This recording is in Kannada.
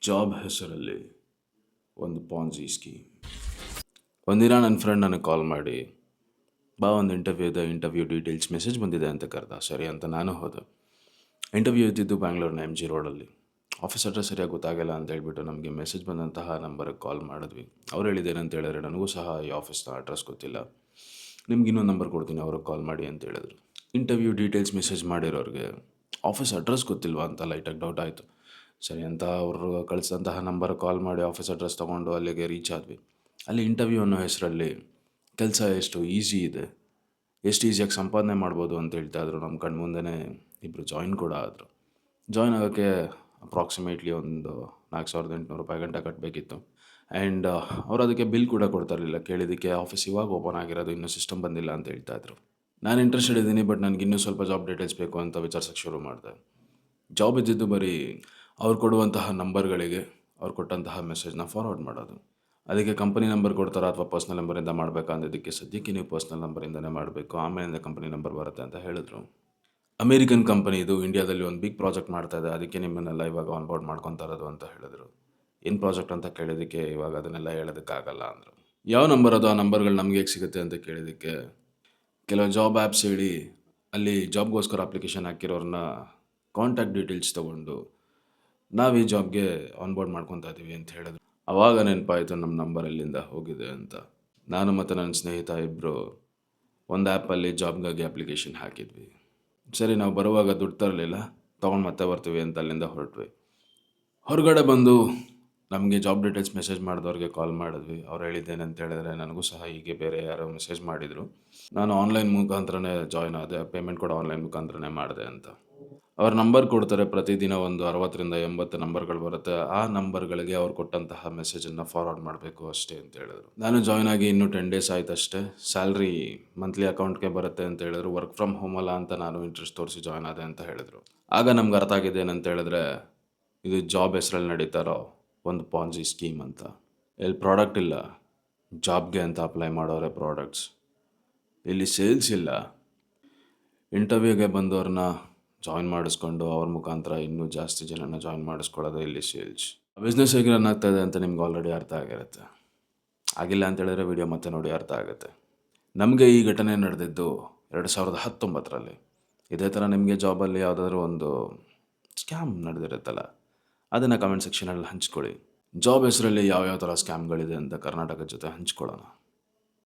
ಜಾಬ್ ಹೆಸರಲ್ಲಿ ಒಂದು ಪಾನ್ಜಿ ಸ್ಕೀಮ್. ಒಂದಿನ ನನ್ನ ಫ್ರೆಂಡ್ ನನಗೆ ಕಾಲ್ ಮಾಡಿ, ಬಾ ಒಂದು ಇಂಟರ್ವ್ಯೂ ಇದೆ, ಇಂಟರ್ವ್ಯೂ ಡೀಟೇಲ್ಸ್ ಮೆಸೇಜ್ ಬಂದಿದೆ ಅಂತ ಕರೆದ. ಸರಿ ಅಂತ ನಾನು ಹೋದೆ. ಇಂಟರ್ವ್ಯೂ ಇದ್ದಿದ್ದು ಬ್ಯಾಂಗ್ಳೂರಿನ MG ರೋಡಲ್ಲಿ. ಆಫೀಸ್ ಅಡ್ರೆಸ್ ಸರಿಯಾಗಿ ಗೊತ್ತಾಗಲ್ಲ ಅಂತ ಹೇಳ್ಬಿಟ್ಟು ನಮಗೆ ಮೆಸೇಜ್ ಬಂದಂತಹ ನಂಬರಿಗೆ ಕಾಲ್ ಮಾಡಿದ್ವಿ. ಅವ್ರು ಹೇಳಿದ್ದೇನಂತ ಹೇಳಿದ್ರೆ, ನನಗೂ ಸಹ ಈ ಆಫೀಸ್ನ ಅಡ್ರೆಸ್ ಗೊತ್ತಿಲ್ಲ, ನಿಮ್ಗೆ ಇನ್ನೊಂದು ನಂಬರ್ ಕೊಡ್ತೀನಿ, ಅವ್ರಿಗೆ ಕಾಲ್ ಮಾಡಿ ಅಂತ ಹೇಳಿದ್ರು. ಇಂಟರ್ವ್ಯೂ ಡೀಟೇಲ್ಸ್ ಮೆಸೇಜ್ ಮಾಡಿರೋರಿಗೆ ಆಫೀಸ್ ಅಡ್ರೆಸ್ ಗೊತ್ತಿಲ್ವಾ ಅಂತ ಲೈಟಾಗಿ ಡೌಟ್ ಆಯಿತು. ಸರಿ ಅಂತ ಅವರು ಕಳಿಸಿದಂತಹ ನಂಬರ್ ಕಾಲ್ ಮಾಡಿ ಆಫೀಸ್ ಅಡ್ರೆಸ್ ತೊಗೊಂಡು ಅಲ್ಲಿಗೆ ರೀಚ್ ಆದ್ವಿ. ಅಲ್ಲಿ ಇಂಟರ್ವ್ಯೂ ಅನ್ನೋ ಹೆಸರಲ್ಲಿ ಕೆಲಸ ಎಷ್ಟು ಈಸಿ ಇದೆ, ಎಷ್ಟು ಈಸಿಯಾಗಿ ಸಂಪಾದನೆ ಮಾಡ್ಬೋದು ಅಂತ ಹೇಳ್ತಾಯಿದ್ರು. ನಮ್ಮ ಕಣ್ಣು ಮುಂದೆನೇ ಇಬ್ಬರು ಜಾಯಿನ್ ಕೂಡ ಆದರು. ಜಾಯಿನ್ ಆಗೋಕ್ಕೆ ಅಪ್ರಾಕ್ಸಿಮೇಟ್ಲಿ ಒಂದು 4,800 ರೂಪಾಯಿ ಗಂಟೆ ಕಟ್ಟಬೇಕಿತ್ತು. ಆ್ಯಂಡ್ ಅವ್ರು ಅದಕ್ಕೆ ಬಿಲ್ ಕೂಡ ಕೊಡ್ತಾ ಇರಲಿಲ್ಲ. ಕೇಳಿದ್ದಕ್ಕೆ ಆಫೀಸ್ ಇವಾಗ ಓಪನ್ ಆಗಿರೋದು, ಇನ್ನೂ ಸಿಸ್ಟಮ್ ಬಂದಿಲ್ಲ ಅಂತ ಹೇಳ್ತಾಯಿದ್ರು. ನಾನು ಇಂಟ್ರೆಸ್ಟೆಡ್ ಇದ್ದೀನಿ, ಬಟ್ ನನಗೆ ಇನ್ನೂ ಸ್ವಲ್ಪ ಜಾಬ್ ಡೀಟೇಲ್ಸ್ ಬೇಕು ಅಂತ ವಿಚಾರಿಸೋಕ್ಕೆ ಶುರು ಮಾಡಿದೆ. ಜಾಬ್ ಇದ್ದಿದ್ದು ಬರೀ ಅವ್ರು ಕೊಡುವಂತಹ ನಂಬರ್ಗಳಿಗೆ ಅವ್ರು ಕೊಟ್ಟಂತಹ ಮೆಸೇಜ್ನ ಫಾರ್ವರ್ಡ್ ಮಾಡೋದು. ಅದಕ್ಕೆ ಕಂಪನಿ ನಂಬರ್ ಕೊಡ್ತಾರಾ ಅಥವಾ ಪರ್ಸ್ನಲ್ ನಂಬರಿಂದ ಮಾಡಬೇಕಾ ಅಂದಿದ್ದಕ್ಕೆ, ಸದ್ಯಕ್ಕೆ ನೀವು ಪರ್ಸ್ನಲ್ ನಂಬರಿಂದನೇ ಮಾಡಬೇಕು, ಆಮೇಲಿಂದ ಕಂಪನಿ ನಂಬರ್ ಬರುತ್ತೆ ಅಂತ ಹೇಳಿದ್ರು. ಅಮೇರಿಕನ್ ಕಂಪನಿ ಇದು, ಇಂಡಿಯಾದಲ್ಲಿ ಒಂದು ಬಿಗ್ ಪ್ರಾಜೆಕ್ಟ್ ಮಾಡ್ತಾ ಇದೆ, ಅದಕ್ಕೆ ನಿಮ್ಮನ್ನೆಲ್ಲ ಇವಾಗ ಆನ್ಬೋರ್ಡ್ ಮಾಡ್ಕೊತಾ ಇರೋದು ಅಂತ ಹೇಳಿದ್ರು. ಏನು ಪ್ರಾಜೆಕ್ಟ್ ಅಂತ ಕೇಳಿದ್ದಕ್ಕೆ, ಇವಾಗ ಅದನ್ನೆಲ್ಲ ಹೇಳೋದಕ್ಕಾಗಲ್ಲ ಅಂದರು. ಯಾವ ನಂಬರ್ ಅದು, ಆ ನಂಬರ್ಗಳು ನಮಗೆ ಹೇಗೆ ಸಿಗುತ್ತೆ ಅಂತ ಕೇಳಿದ್ದಕ್ಕೆ, ಕೆಲವು ಜಾಬ್ ಆ್ಯಪ್ಸ್ ಹೇಳಿ ಅಲ್ಲಿ ಜಾಬ್ಗೋಸ್ಕರ ಅಪ್ಲಿಕೇಶನ್ ಹಾಕಿರೋರನ್ನ ಕಾಂಟ್ಯಾಕ್ಟ್ ಡೀಟೇಲ್ಸ್ ತೊಗೊಂಡು ನಾವು ಈ ಜಾಬ್ಗೆ ಆನ್ಬೋರ್ಡ್ ಮಾಡ್ಕೊತಾ ಇದ್ದೀವಿ ಅಂತ ಹೇಳಿದ್ರು. ಆವಾಗ ನೆನಪಾಯಿತು ನಮ್ಮ ನಂಬರ್ ಎಲ್ಲಿಂದ ಹೋಗಿದೆ ಅಂತ. ನಾನು ಮತ್ತು ನನ್ನ ಸ್ನೇಹಿತ ಇಬ್ಬರು ಒಂದು ಆ್ಯಪಲ್ಲಿ ಜಾಬ್ಗಾಗಿ ಅಪ್ಲಿಕೇಶನ್ ಹಾಕಿದ್ವಿ. ಸರಿ, ನಾವು ಬರುವಾಗ ದುಡ್ಡು ತರಲಿಲ್ಲ, ತೊಗೊಂಡು ಮತ್ತೆ ಬರ್ತೀವಿ ಅಂತ ಅಲ್ಲಿಂದ ಹೊರಟ್ವಿ. ಹೊರಗಡೆ ಬಂದು ನಮಗೆ ಜಾಬ್ ಡೀಟೇಲ್ಸ್ ಮೆಸೇಜ್ ಮಾಡಿದವ್ರಿಗೆ ಕಾಲ್ ಮಾಡಿದ್ವಿ. ಅವ್ರು ಹೇಳಿದ್ದೇನಂತ ಹೇಳಿದ್ರೆ, ನನಗೂ ಸಹ ಹೀಗೆ ಬೇರೆ ಯಾರೋ ಮೆಸೇಜ್ ಮಾಡಿದರು, ನಾನು ಆನ್ಲೈನ್ ಮುಖಾಂತರನೇ ಜಾಯ್ನ್ ಆದೆ, ಪೇಮೆಂಟ್ ಕೂಡ ಆನ್ಲೈನ್ ಮುಖಾಂತರನೇ ಮಾಡಿದೆ ಅಂತ. ಅವ್ರ ನಂಬರ್ ಕೊಡ್ತಾರೆ, ಪ್ರತಿದಿನ ಒಂದು 60ರಿಂದ 80 ನಂಬರ್ಗಳು ಬರುತ್ತೆ. ಆ ನಂಬರ್ಗಳಿಗೆ ಅವ್ರು ಕೊಟ್ಟಂತಹ ಮೆಸೇಜನ್ನು ಫಾರ್ವರ್ಡ್ ಮಾಡಬೇಕು ಅಷ್ಟೇ ಅಂತ ಹೇಳಿದ್ರು. ನಾನು ಜಾಯ್ನ್ ಆಗಿ ಇನ್ನೂ 10 ಡೇಸ್ ಆಯ್ತು ಅಷ್ಟೇ. ಸ್ಯಾಲ್ರಿ ಮಂತ್ಲಿ ಅಕೌಂಟ್ಗೆ ಬರುತ್ತೆ ಅಂತ ಹೇಳಿದ್ರು. ವರ್ಕ್ ಫ್ರಮ್ ಹೋಮ್ ಅಲ್ಲ ಅಂತ ನಾನು ಇಂಟ್ರೆಸ್ಟ್ ತೋರಿಸಿ ಜಾಯ್ನ್ ಆದೆ ಅಂತ ಹೇಳಿದ್ರು. ಆಗ ನಮ್ಗೆ ಅರ್ಥ ಆಗಿದೆ ಏನಂತ ಹೇಳಿದ್ರೆ, ಇದು ಜಾಬ್ ಹೆಸರಲ್ಲಿ ನಡೀತಾರೋ ಒಂದು ಪಾನ್ಜಿ ಸ್ಕೀಮ್ ಅಂತ. ಇಲ್ಲಿ ಪ್ರಾಡಕ್ಟ್ ಇಲ್ಲ, ಜಾಬ್ಗೆ ಅಂತ ಅಪ್ಲೈ ಮಾಡೋರೆ ಪ್ರಾಡಕ್ಟ್ಸ್. ಇಲ್ಲಿ ಸೇಲ್ಸ್ ಇಲ್ಲ, ಇಂಟರ್ವ್ಯೂಗೆ ಬಂದವ್ರನ್ನ ಜಾಯಿನ್ ಮಾಡಿಸ್ಕೊಂಡು ಅವ್ರ ಮುಖಾಂತರ ಇನ್ನೂ ಜಾಸ್ತಿ ಜನನ ಜಾಯಿನ್ ಮಾಡಿಸ್ಕೊಳ್ಳೋದು ಇಲ್ಲಿ ಸೇಲ್ಸ್. ಬಿಸ್ನೆಸ್ ಹೇಗೆ ರನ್ ಆಗ್ತಾಯಿದೆ ಅಂತ ನಿಮ್ಗೆ ಆಲ್ರೆಡಿ ಅರ್ಥ ಆಗಿರುತ್ತೆ. ಆಗಿಲ್ಲ ಅಂತ ಹೇಳಿದ್ರೆ ವಿಡಿಯೋ ಮತ್ತೆ ನೋಡಿ ಅರ್ಥ ಆಗುತ್ತೆ. ನಮಗೆ ಈ ಘಟನೆ ನಡೆದಿದ್ದು 2019ರಲ್ಲಿ. ಇದೇ ಥರ ನಿಮಗೆ ಜಾಬಲ್ಲಿ ಯಾವುದಾದ್ರೂ ಒಂದು ಸ್ಕ್ಯಾಮ್ ನಡೆದಿರುತ್ತಲ್ಲ, ಅದನ್ನು ಕಮೆಂಟ್ ಸೆಕ್ಷನಲ್ಲಿ ಹಂಚ್ಕೊಳ್ಳಿ. ಜಾಬ್ ಹೆಸರಲ್ಲಿ ಯಾವ್ಯಾವ ಥರ ಸ್ಕ್ಯಾಮ್ಗಳಿದೆ ಅಂತ ಕರ್ನಾಟಕದ ಜೊತೆ ಹಂಚ್ಕೊಳ್ಳೋಣ.